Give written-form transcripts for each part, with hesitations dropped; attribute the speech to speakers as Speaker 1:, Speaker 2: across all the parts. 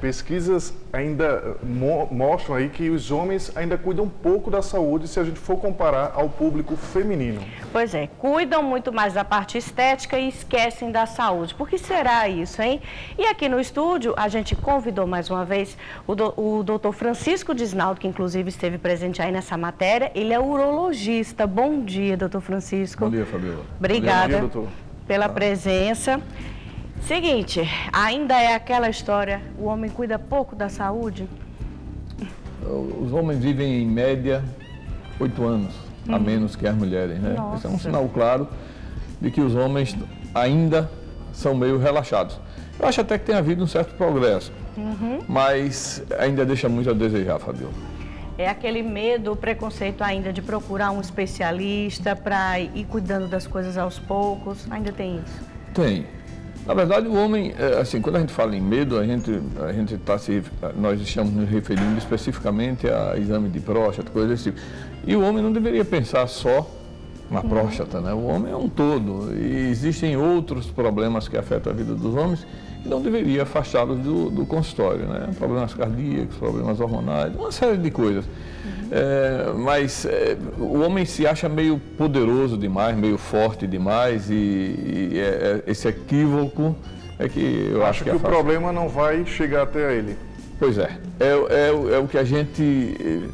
Speaker 1: pesquisas ainda mostram aí que os homens ainda cuidam pouco da saúde se a gente for comparar ao público feminino.
Speaker 2: Pois é, cuidam muito mais da parte estética e esquecem da saúde. Por que será isso, hein? E aqui no estúdio, a gente convidou mais uma vez o doutor Francisco Disnaldo, que inclusive esteve presente aí nessa matéria. Ele é urologista. Bom dia, doutor Francisco.
Speaker 3: Bom dia, Fabiola.
Speaker 2: Obrigada
Speaker 1: Bom dia, doutor.
Speaker 2: pela presença. Seguinte, ainda é aquela história, o homem cuida pouco da saúde?
Speaker 3: Os homens vivem em média 8 anos a menos que as mulheres, né?
Speaker 2: Nossa.
Speaker 3: Isso é um sinal claro de que os homens ainda são meio relaxados. Eu acho até que tem havido um certo progresso, mas ainda deixa muito a desejar, Fabiola.
Speaker 2: É aquele medo, o preconceito ainda de procurar um especialista para ir cuidando das coisas aos poucos, ainda tem isso?
Speaker 3: Tem. Na verdade, o homem, assim, quando a gente fala em medo, nós estamos nos referindo especificamente a exame de próstata, coisas desse tipo. E o homem não deveria pensar só na próstata, né? O homem é um todo e existem outros problemas que afetam a vida dos homens que não deveria afastá-los do consultório, né? Problemas cardíacos, problemas hormonais, uma série de coisas. Mas o homem se acha meio poderoso demais, meio forte demais e esse equívoco é que eu acho que
Speaker 1: o problema não vai chegar até ele.
Speaker 3: Pois é. É o que a gente,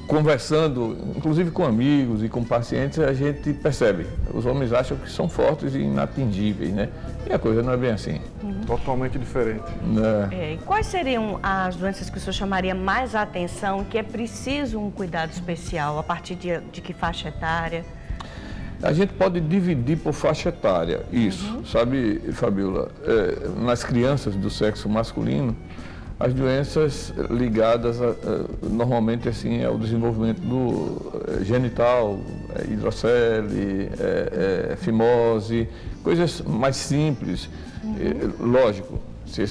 Speaker 3: conversando, inclusive com amigos e com pacientes, a gente percebe. Os homens acham que são fortes e inatingíveis, né? E a coisa não é bem assim.
Speaker 1: Totalmente diferente.
Speaker 2: E quais seriam as doenças que o senhor chamaria mais a atenção, que é preciso um cuidado especial, a partir de que faixa etária?
Speaker 3: A gente pode dividir por faixa etária, isso. Sabe, Fabiola, nas crianças do sexo masculino, as doenças ligadas normalmente assim ao desenvolvimento do genital, hidrocele, fimose, coisas mais simples. Lógico, se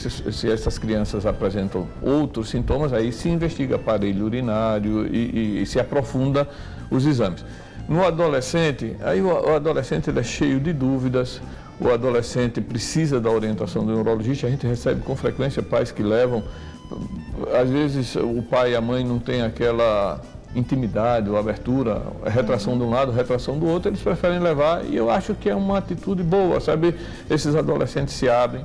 Speaker 3: essas crianças apresentam outros sintomas, aí se investiga aparelho urinário e se aprofunda os exames. No adolescente, aí o adolescente ele é cheio de dúvidas, o adolescente precisa da orientação do neurologista, a gente recebe com frequência pais que levam, às vezes o pai e a mãe não têm aquela intimidade ou abertura, retração de um lado, retração do outro, eles preferem levar e eu acho que é uma atitude boa, sabe? Esses adolescentes se abrem,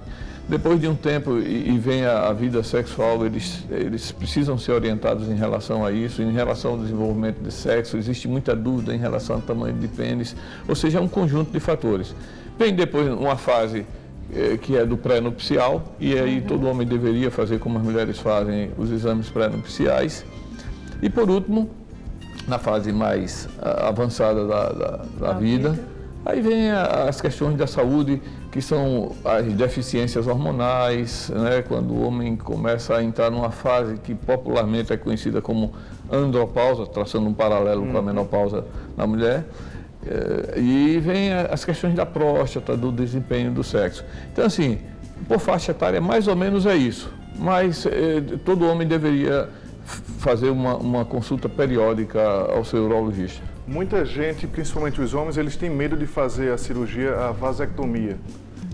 Speaker 3: depois de um tempo e vem a vida sexual, eles precisam ser orientados em relação a isso, em relação ao desenvolvimento de sexo, existe muita dúvida em relação ao tamanho de pênis, ou seja, é um conjunto de fatores. Vem depois uma fase que é do pré-nupcial, e aí todo homem deveria fazer como as mulheres fazem, os exames pré-nupciais. E por último, na fase mais avançada da vida, aí vem as questões da saúde, que são as deficiências hormonais, né? Quando o homem começa a entrar numa fase que popularmente é conhecida como andropausa, traçando um paralelo com a menopausa na mulher. E vem as questões da próstata, do desempenho do sexo. Então, assim, por faixa etária, mais ou menos é isso. Mas todo homem deveria fazer uma consulta periódica ao seu urologista.
Speaker 1: Muita gente, principalmente os homens, eles têm medo de fazer a cirurgia, a vasectomia.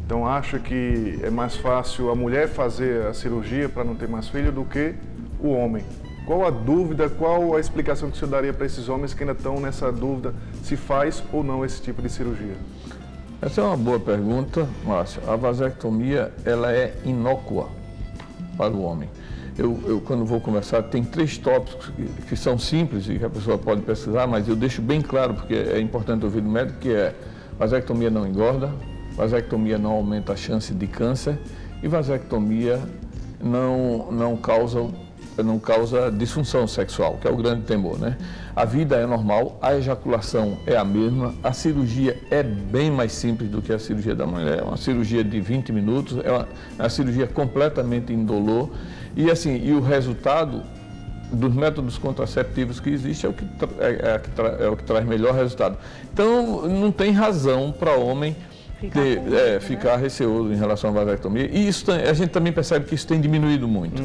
Speaker 1: Então, acha que é mais fácil a mulher fazer a cirurgia para não ter mais filho do que o homem. Qual a dúvida, qual a explicação que o senhor daria para esses homens que ainda estão nessa dúvida se faz ou não esse tipo de cirurgia?
Speaker 3: Essa é uma boa pergunta, Márcio. A vasectomia, ela é inócua para o homem. Eu quando vou conversar, tem 3 tópicos que são simples e que a pessoa pode pesquisar, mas eu deixo bem claro, porque é importante ouvir do médico, que é: vasectomia não engorda, vasectomia não aumenta a chance de câncer e vasectomia não causa disfunção sexual, que é o grande temor, né? A vida é normal, a ejaculação é a mesma, a cirurgia é bem mais simples do que a cirurgia da mulher, é uma cirurgia de 20 minutos, é uma cirurgia completamente indolor e assim, e o resultado dos métodos contraceptivos que existe é o que traz melhor resultado. Então, não tem razão para homem ficar receoso em relação à vasectomia. E isso, a gente também percebe que isso tem diminuído muito.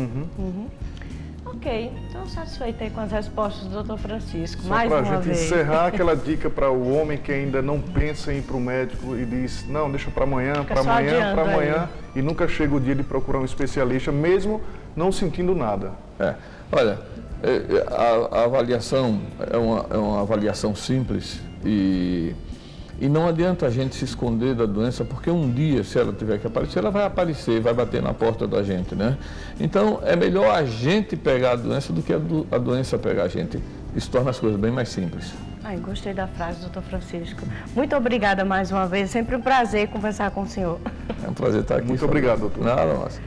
Speaker 2: Ok, então satisfeito aí com as respostas do Dr. Francisco.
Speaker 1: Só
Speaker 2: Mais
Speaker 1: para
Speaker 2: uma
Speaker 1: a gente
Speaker 2: vez.
Speaker 1: encerrar, aquela dica para o homem que ainda não pensa em ir para o médico e diz: não, deixa para amanhã,
Speaker 2: Fica só adiando
Speaker 1: e nunca chega o dia de procurar um especialista, mesmo não sentindo nada.
Speaker 3: Olha, a avaliação é uma avaliação simples e não adianta a gente se esconder da doença, porque um dia, se ela tiver que aparecer, ela vai aparecer, vai bater na porta da gente, né? Então, é melhor a gente pegar a doença do que a doença pegar a gente. Isso torna as coisas bem mais simples.
Speaker 2: Ai, gostei da frase, doutor Francisco. Muito obrigada mais uma vez, sempre um prazer conversar com o senhor.
Speaker 3: É um prazer estar aqui.
Speaker 1: Muito obrigado, doutor.
Speaker 3: Nada, Márcio.